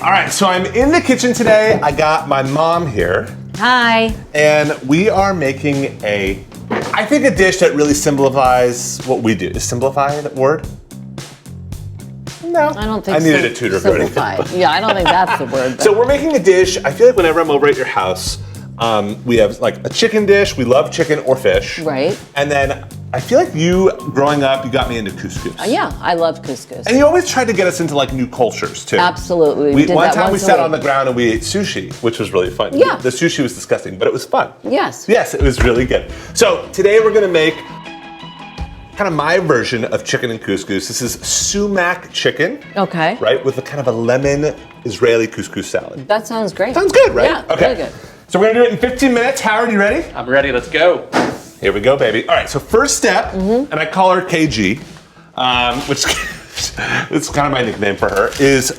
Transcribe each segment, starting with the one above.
All right, so I'm in the kitchen today. I got my mom here. Hi. And we are making I think a dish that really simplifies what we do. Is simplify the word? No. I don't think I needed a tutor for it. Yeah, I don't think that's the word. But. So we're making a dish. I feel like whenever I'm over at your house, we have like a chicken dish. We love chicken or fish. Right. And then I feel like you, growing up, you got me into couscous. Yeah, I love couscous. And you always tried to get us into like new cultures too. Absolutely. One time we sat on the ground and we ate sushi, which was really fun. Yeah. The sushi was disgusting, but it was fun. Yes. Yes, it was really good. So today we're gonna make kind of my version of chicken and couscous. This is Sumac Chicken. Okay. Right, with a kind of a lemon Israeli couscous salad. That sounds great. Sounds good, right? Yeah, okay. really good. So we're gonna do it in 15 minutes. Howard, you ready? I'm ready, let's go. Here we go, baby. All right, so first step, and I call her KG, which is kind of my nickname for her, is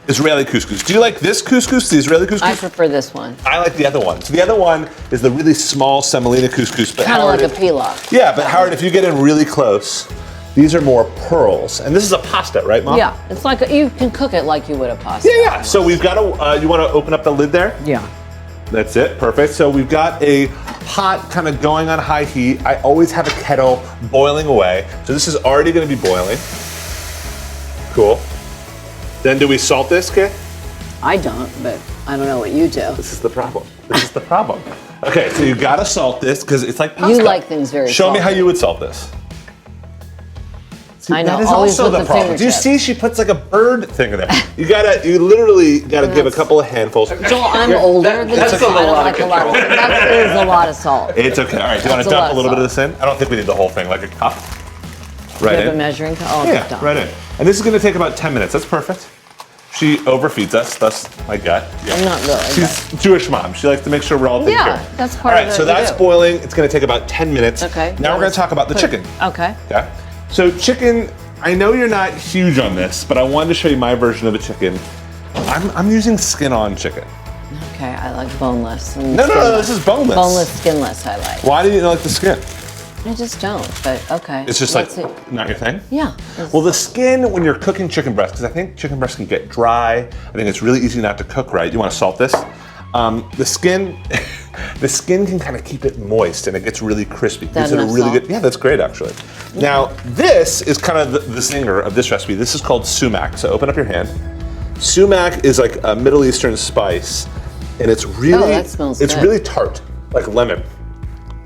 Israeli couscous. Do you like this couscous, the Israeli couscous? I prefer this one. I like the other one. So the other one is the really small semolina couscous. Kind of like a pilaf. Yeah, but Howard, if you get in really close, these are more pearls. And this is a pasta, right, Mom? Yeah, it's like you can cook it like you would a pasta. Yeah. So we've got you want to open up the lid there? Yeah. That's it, perfect. So we've got a pot kind of going on high heat. I always have a kettle boiling away. So this is already gonna be boiling. Cool. Then do we salt this, kid? I don't, but I don't know what you do. This is the problem. This is the problem. Okay, so you gotta salt this because it's like pasta. You like things very Show me how salty. you would salt this. See, I know, that is always also with the the problem. Do you fingertip. see she puts like a bird thing in there? You literally gotta give a couple of handfuls. Joel, I'm older than you, that's so a I don't lot like of a lot of control. that is a lot of salt. It's okay. All right, do you want to That's a lot dump a of little bit of salt. this in? I don't think we need the whole thing, like a cup. Right You have a in. measuring cup? Oh, Yeah, dump. right in. And this is gonna take about 10 minutes. That's perfect. She overfeeds us, that's my gut. Yeah. I'm not really. She's Jewish mom. She likes to make sure we're all taken Yeah, care of. that's part All of right, it, so you that's do. boiling. It's gonna take about 10 minutes. Okay. Now we're gonna talk about the chicken. Okay. Okay. So chicken, I know you're not huge on this, but I wanted to show you my version of a chicken. I'm using skin-on chicken. Okay, I like boneless. And No, skinless. this is boneless. Boneless, skinless, I like. Why do you not like the skin? I just don't, but okay. It's just Let's like see. not your thing? Yeah. Well, the skin, when you're cooking chicken breast, because I think chicken breast can get dry. I think it's really easy not to cook right. You want to salt this. The skin, the skin can kind of keep it moist, and it gets really crispy. That Gives it a enough really salt? good. Yeah, that's great actually. Now, this is kind of the singer of this recipe. This is called sumac. So open up your hand. Sumac is like a Middle Eastern spice, and it's really, that smells it's good. really tart, like lemon.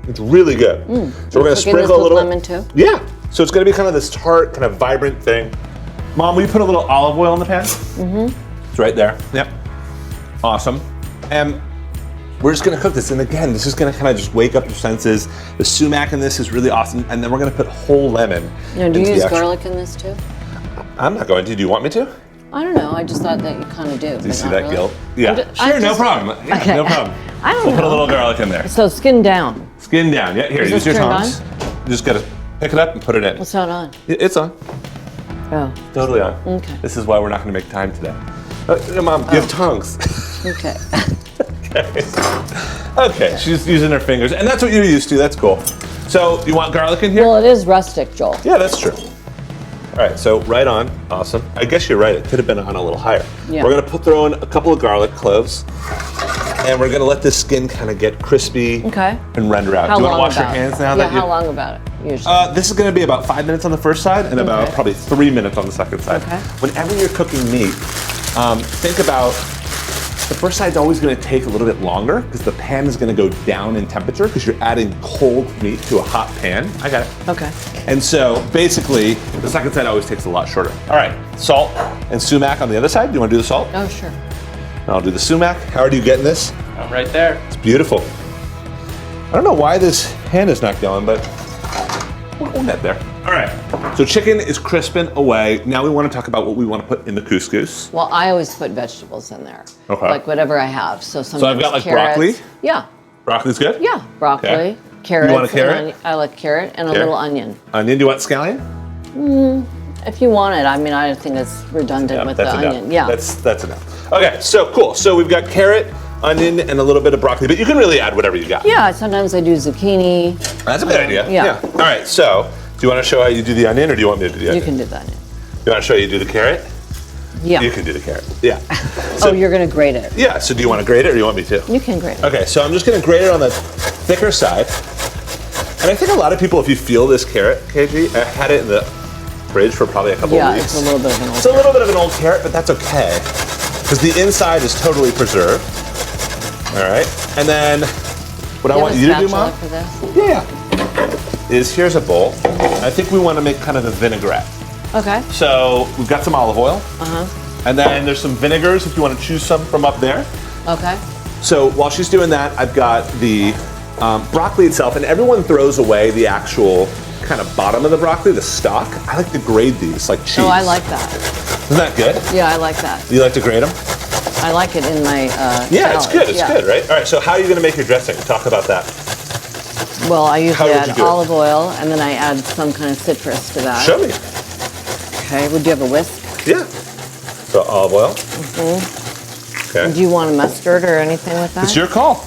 It's really good. So we're gonna Cooking this sprinkle a with little. lemon too? Yeah. So it's gonna be kind of this tart, kind of vibrant thing. Mom, will you put a little olive oil in the pan? Mm-hmm. It's right there. Yep. Awesome. And we're just gonna cook this. And again, this is gonna kind of just wake up your senses. The sumac in this is really awesome. And then we're gonna put whole lemon. Now, do you into the use actual- garlic in this too? I'm not going to. Do you want me to? I don't know. I just thought that you kind of do. Do you see that, Gil? Yeah. I Sure, no just- problem. Yeah, Okay. no problem. I don't We'll put a know. little garlic in there. So skin down. Skin down. Yeah, here, Is use this your turned tongs. You just gotta pick it up and put it in. What's that on? It's on. Oh, Totally on. Okay. This is why we're not going to make time today. No, Mom, you have tongues. okay. Okay, she's using her fingers, and that's what you're used to. That's cool. So, you want garlic in here? Well, it is rustic, Joel. Yeah, that's true. All right, so right on. Awesome. I guess you're right. It could have been on a little higher. Yeah. We're going to throw in a couple of garlic cloves, and we're going to let this skin kind of get crispy Okay. and render out. How Do you long want to wash about your it? hands now? Yeah, that you... how long about it, usually? This is going to be about 5 minutes on the first side and about Okay. probably 3 minutes on the second side. Okay. Whenever you're cooking meat, think about the first side's always going to take a little bit longer because the pan is going to go down in temperature because you're adding cold meat to a hot pan. I got it. Okay. And so basically, the second side always takes a lot shorter. All right, salt and sumac on the other side. Do you want to do the salt? Oh, sure. I'll do the sumac. How are you getting this? I'm right there. It's beautiful. I don't know why this hand is not going, but we'll get there. All right, so chicken is crisping away. Now we want to talk about what we want to put in the couscous. Well, I always put vegetables in there. Okay. Like whatever I have. So sometimes I've got, like, carrots. broccoli? Yeah. Broccoli's good? Yeah. Broccoli. Okay. Carrots. You want a and carrot? onion. I like carrot and a Carrot. little onion. Onion, do you want scallion? If you want it, I mean, I think it's redundant with the that's enough. onion. Yeah. That's enough. Okay, so cool. So we've got carrot, onion, and a little bit of broccoli, but you can really add whatever you got. Yeah, sometimes I do zucchini. That's a good idea. yeah. All right, so do you want to show how you do the onion, or do you want me to do the onion? You can do the onion. You want to show how you do the carrot? Yeah. You can do the carrot. Yeah. Oh, you're gonna grate it. Yeah, so do you want to grate it or do you want me to? You can grate it. Okay, so I'm just gonna grate it on the thicker side. And I think a lot of people, if you feel this carrot, KG, I had it in the fridge for probably a couple of weeks. Yeah, it's a little bit of an old It's a little bit of an old carrot, but that's okay. Because the inside is totally preserved. All right, and then what I want you to do, Mom, for this? is here's a bowl. I think we want to make kind of the vinaigrette. Okay. So we've got some olive oil. And then there's some vinegars if you want to choose some from up there. Okay. So while she's doing that, I've got the broccoli itself, and everyone throws away the actual kind of bottom of the broccoli, the stalk. I like to grade these like cheese. Oh, I like that. Isn't that good? Yeah, I like that. You like to grade them? I like it in my Yeah, it's salad. good. It's good, right? All right. So how are you going to make your dressing? Talk about that. Well, I usually would you add do it? olive oil, and then I add some kind of citrus to that. Show me. Okay. Would you have a whisk? Yeah. So olive oil. Okay. Do you want a mustard or anything with that? It's your call.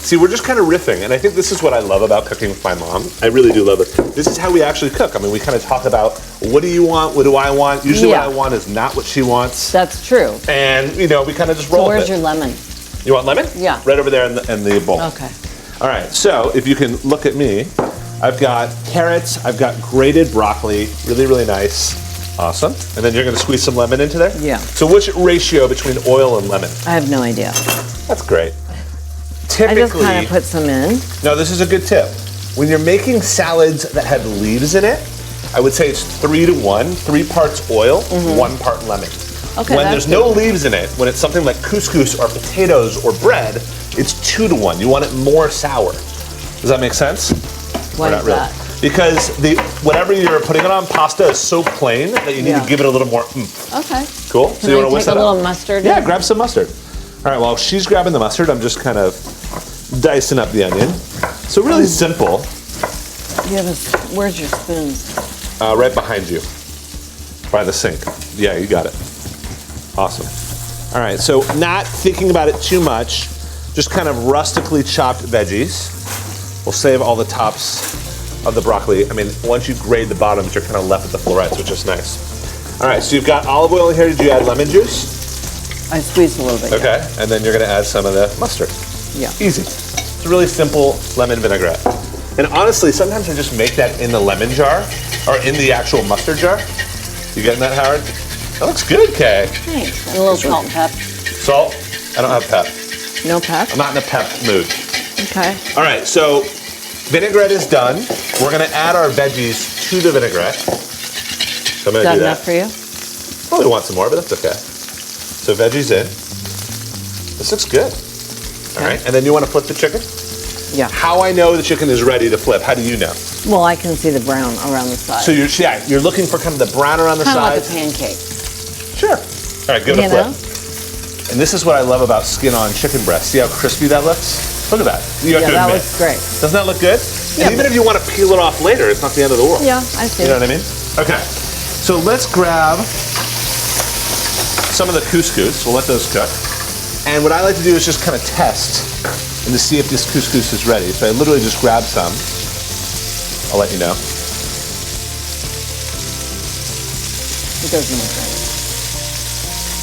See, we're just kind of riffing, and I think this is what I love about cooking with my mom. I really do love it. This is how we actually cook. I mean, we kind of talk about what do you want, what do I want. Usually Yeah. what I want is not what she wants. That's true. And, you know, we kind of just roll So where's with it. your lemon? You want lemon? Yeah. Right over there in the bowl. Okay. All right, so if you can look at me, I've got carrots, I've got grated broccoli, really, really nice. Awesome. And then you're going to squeeze some lemon into there? Yeah. So which ratio between oil and lemon? I have no idea. That's great. I Typically, just kind of put some in. no, this is a good tip. When you're making salads that have leaves in it, I would say it's 3 to 1, 3 parts oil, 1 part lemon. Okay. When that's there's no good. leaves in it, when it's something like couscous or potatoes or bread, it's 2 to 1. You want it more sour. Does that make sense? Why Or is not really? that? Because whatever you're putting it on, pasta is so plain that you need Yeah. to give it a little more oomph. Okay. Cool? So Can you I want to whisk take a that little up? mustard? Yeah, in? grab some mustard. All right, while she's grabbing the mustard, I'm just kind of dicing up the onion. So really simple. Where's your spoons? Right behind you, by the sink. Yeah, you got it. Awesome. All right, so not thinking about it too much, just kind of rustically chopped veggies. We'll save all the tops of the broccoli. I mean, once you grade the bottoms, you're kind of left with the florets, which is nice. All right, so you've got olive oil here. Did you add lemon juice? I squeezed a little bit. Okay, and then you're gonna add some of the mustard. Yeah. Easy. It's a really simple lemon vinaigrette. And honestly, sometimes I just make that in the lemon jar or in the actual mustard jar. You getting that, Howard? That looks good, Kay. Thanks. And a little salt and pep. Salt? I don't have pep. No pep? I'm not in a pep mood. Okay. All right, so vinaigrette is done. We're gonna add our veggies to the vinaigrette. So I'm Is gonna that do enough that. for you? Probably want some more, but that's okay. So veggies in. This looks good. All right, and then you want to flip the chicken? Yeah. How I know the chicken is ready to flip? How do you know? Well, I can see the brown around the side. So you're looking for kind of the brown around the kind of like a sides. pancake. Sure. All right, give it a You flip. know? And this is what I love about skin-on chicken breast. See how crispy that looks? Look at that. You have Yeah, to that admit. looks great. Doesn't that look good? Yeah, And even if you want to peel it off later, it's not the end of the world. Yeah, I see. You know what I mean? Okay. So let's grab some of the couscous. We'll let those cook. And what I like to do is just kind of test and to see if this couscous is ready. So I literally just grab some. I'll let you know. It doesn't look right.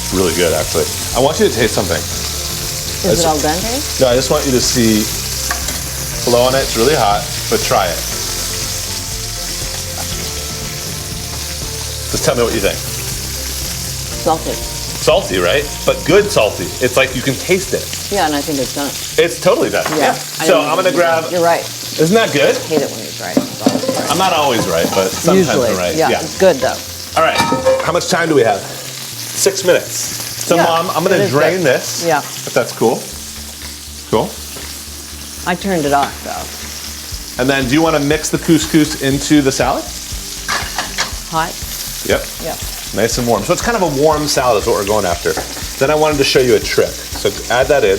It's really good, actually. I want you to taste something. Is it al dente? No, I just want you to see, blow on it, it's really hot, but try it. Just tell me what you think. Salty. Salty, right? But good salty. It's like you can taste it. Yeah, and I think it's done. It's totally done. Yeah. So I'm gonna grab, You're right. isn't that good? I hate it when he's right. It's always right. I'm not always right, but sometimes Usually. I'm right. Yeah, it's good though. All right, how much time do we have? 6 minutes. So Yeah, Mom, I'm it gonna is drain good. this. Yeah. If that's cool. Cool. I turned it off though. And then do you wanna mix the couscous into the salad? Hot? Yep. Yep. Nice and warm. So it's kind of a warm salad is what we're going after. Then I wanted to show you a trick. So add that in.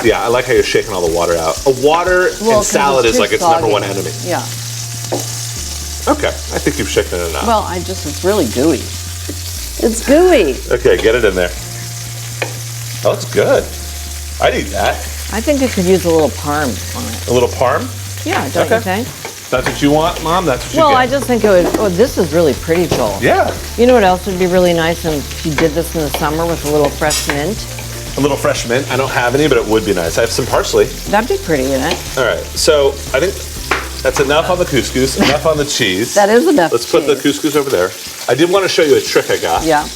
Yeah, I like how you're shaking all the water out. Water Well, in 'cause salad it's is like too its number soggy. one enemy. Yeah. Okay, I think you've shaken it enough. Well, it's really gooey. It's gooey. Okay, get it in there. That looks good. I'd eat that. I think it could use a little parm on it. A little parm? Yeah, don't Okay. you think? That's what you want, Mom? That's what you Well, get. I just think it would. Oh, this is really pretty, Joel. Yeah. You know what else would be really nice if you did this in the summer with a little fresh mint? A little fresh mint. I don't have any, but it would be nice. I have some parsley. That'd be pretty, in it. All right, so I think that's enough on the couscous, enough on the cheese. That is enough. Let's put the couscous over there. I did want to show you a trick I got. Yeah.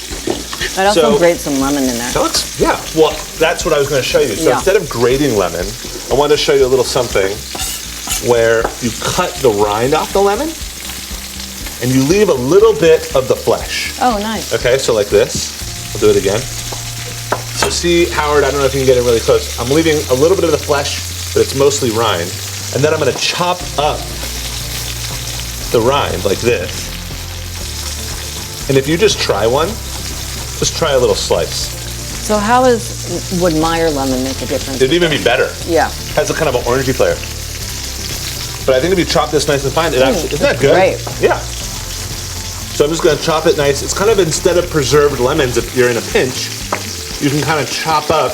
I'd also So- grate some lemon in there. That looks, yeah. Well, that's what I was going to show you. So Yeah. instead of grating lemon, I wanted to show you a little something where you cut the rind off the lemon and you leave a little bit of the flesh. Oh, nice. Okay, so like this. We'll do it again. So see, Howard, I don't know if you can get it really close. I'm leaving a little bit of the flesh, but it's mostly rind. And then I'm going to chop up the rind like this. And if you just try one, just try a little slice. So how would Meyer lemon make a difference? It'd even be better. Yeah. Has a kind of an orangey flavor. But I think if you chop this nice and fine, it actually, isn't that good? great. Yeah. So I'm just gonna chop it nice. It's kind of, instead of preserved lemons, if you're in a pinch, you can kind of chop up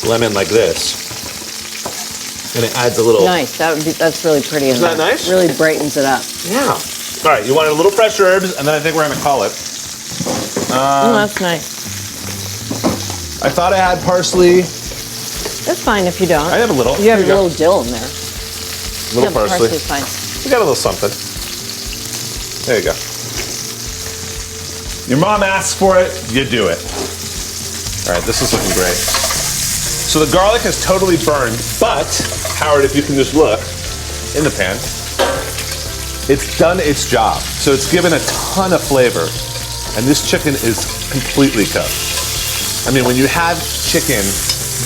lemon like this. And it adds a little. Nice. That's really pretty. Isn't that nice? Really brightens it up. Yeah. All right, you wanted a little fresh herbs, and then I think we're gonna call it. Oh, that's nice. I thought I had parsley. That's fine if you don't. I have a little. You have a Here you go. little dill in there. Little Yeah, parsley. parsley's fine. We got a little something. There you go. Your mom asks for it, you do it. All right, this is looking great. So the garlic is totally burned, but Howard, if you can just look in the pan, it's done its job. So it's given a ton of flavor, and this chicken is completely cooked. I mean, when you have chicken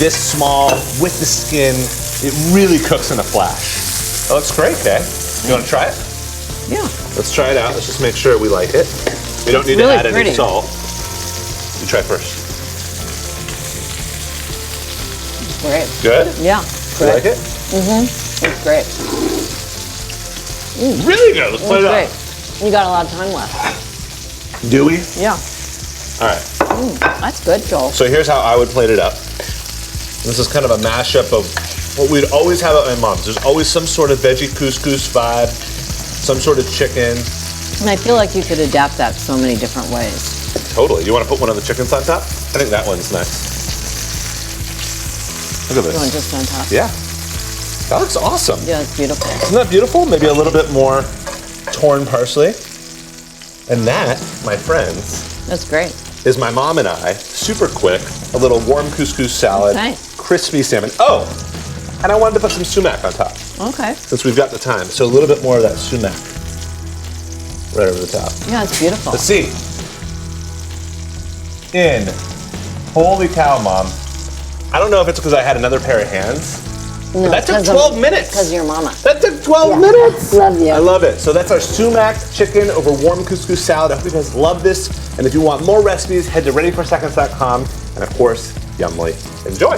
this small with the skin, it really cooks in a flash. That looks great, Kay. You want to try it? Yeah. Let's try it out. Let's just make sure we like it. We don't need really to add any pretty. salt. You try first. Great. Good? Yeah. You like it? It's great. Really good. Let's play it It's out. great. You got a lot of time left. Do we? Yeah. All right. That's good, Joel. So here's how I would plate it up. This is kind of a mashup of what we'd always have at my mom's. There's always some sort of veggie couscous vibe, some sort of chicken. And I feel like you could adapt that so many different ways. Totally. You want to put one of the chickens on top? I think that one's nice. Look at Going this. just on top. Yeah. That looks awesome. Yeah, it's beautiful. Isn't that beautiful? Maybe a little bit more torn parsley. And that, my friends, That's great. is my mom and I, super quick, a little warm couscous salad, Okay. crispy salmon. Oh, and I wanted to put some sumac on top, Okay. since we've got the time. So a little bit more of that sumac right over the top. Yeah, it's beautiful. Let's see. Holy cow, Mom. I don't know if it's because I had another pair of hands. No, That took 'cause of- 12 minutes. Because of your mama. That took 12 minutes. Love you. I love it. So that's our sumac chicken over warm couscous salad. I hope you guys love this. And if you want more recipes, head to readyforseconds.com. And of course, Yumly. Enjoy.